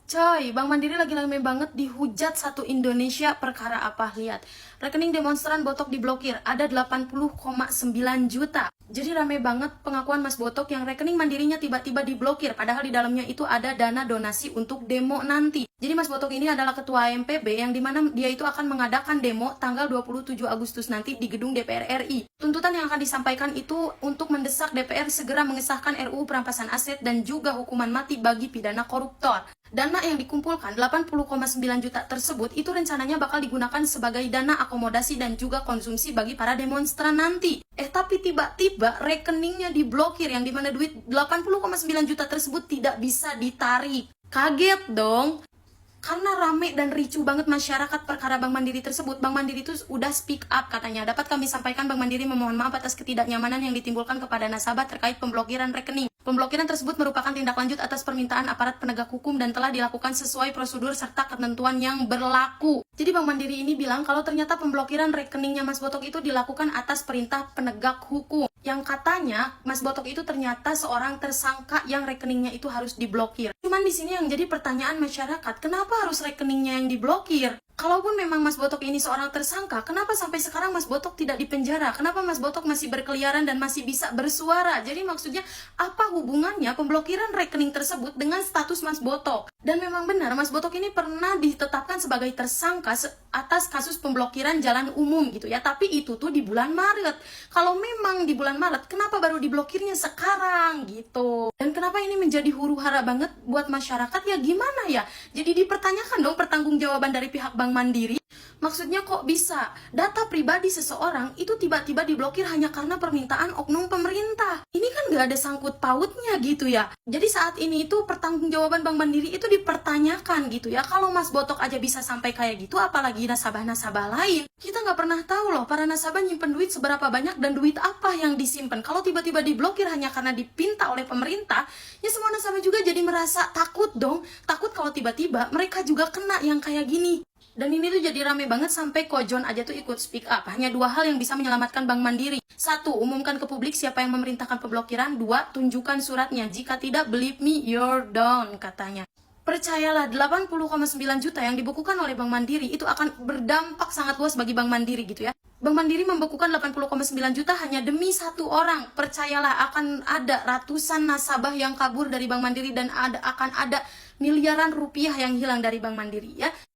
Coy, Bank Mandiri lagi rame banget dihujat satu Indonesia perkara apa? Lihat, rekening demonstran Botok diblokir, ada 80,9 juta. Jadi rame banget pengakuan Mas Botok yang rekening mandirinya tiba-tiba diblokir, padahal di dalamnya itu ada dana donasi untuk demo nanti. Jadi Mas Botok ini adalah ketua AMPB yang dimana dia itu akan mengadakan demo tanggal 27 Agustus nanti di gedung DPR RI. Tuntutan yang akan disampaikan itu untuk mendesak DPR segera mengesahkan RUU perampasan aset dan juga hukuman mati bagi pidana koruptor. Dana yang dikumpulkan 80,9 juta tersebut itu rencananya bakal digunakan sebagai dana akomodasi dan juga konsumsi bagi para demonstran nanti. Tapi tiba-tiba rekeningnya diblokir yang dimana duit 80,9 juta tersebut tidak bisa ditarik. Kaget dong. Karena rame dan ricu banget masyarakat perkara Bank Mandiri tersebut, Bank Mandiri itu udah speak up katanya. Dapat kami sampaikan Bank Mandiri memohon maaf atas ketidaknyamanan yang ditimbulkan kepada nasabah terkait pemblokiran rekening. Pemblokiran tersebut merupakan tindak lanjut atas permintaan aparat penegak hukum dan telah dilakukan sesuai prosedur serta ketentuan yang berlaku. Jadi Bank Mandiri ini bilang kalau ternyata pemblokiran rekeningnya Mas Botok itu dilakukan atas perintah penegak hukum. Yang katanya Mas Botok itu ternyata seorang tersangka yang rekeningnya itu harus diblokir. Cuman di sini yang jadi pertanyaan masyarakat, kenapa harus rekeningnya yang diblokir? Kalaupun memang Mas Botok ini seorang tersangka, kenapa sampai sekarang Mas Botok tidak dipenjara? Kenapa Mas Botok masih berkeliaran dan masih bisa bersuara? Jadi maksudnya apa hubungannya pemblokiran rekening tersebut dengan status Mas Botok? Dan memang benar Mas Botok ini pernah ditetapkan sebagai tersangka atas kasus pemblokiran jalan umum gitu ya. Tapi itu tuh di bulan Maret. Kalau memang di bulan Maret, kenapa baru diblokirnya sekarang gitu? Dan kenapa ini menjadi huru-hara banget buat masyarakat? Ya gimana ya? Jadi dipertanyakan dong pertanggungjawaban dari pihak Bank Mandiri. Maksudnya kok bisa data pribadi seseorang itu tiba-tiba diblokir hanya karena permintaan oknum pemerintah? Ini kan gak ada sangkut pautnya gitu ya. Jadi saat ini itu pertanggungjawaban Bank Mandiri itu dipertanyakan gitu ya. Kalau Mas Botok aja bisa sampai kayak gitu, apalagi nasabah-nasabah lain. Kita nggak pernah tahu loh para nasabah nyimpen duit seberapa banyak dan duit apa yang disimpan. Kalau tiba-tiba diblokir hanya karena dipinta oleh pemerintah, ya semua nasabah juga jadi merasa takut dong. Takut kalau tiba-tiba mereka juga kena yang kayak gini. Dan ini tuh jadi rame banget sampai Kojon aja tuh ikut speak up. Hanya dua hal yang bisa menyelamatkan Bank Mandiri. Satu, umumkan ke publik siapa yang memerintahkan pemblokiran. Dua, tunjukkan suratnya. Jika tidak, believe me, you're down, katanya. Percayalah, 80,9 juta yang dibukukan oleh Bank Mandiri itu akan berdampak sangat luas bagi Bank Mandiri gitu ya. Bank Mandiri membekukan 80,9 juta hanya demi satu orang. Percayalah, akan ada ratusan nasabah yang kabur dari Bank Mandiri dan akan ada miliaran rupiah yang hilang dari Bank Mandiri ya.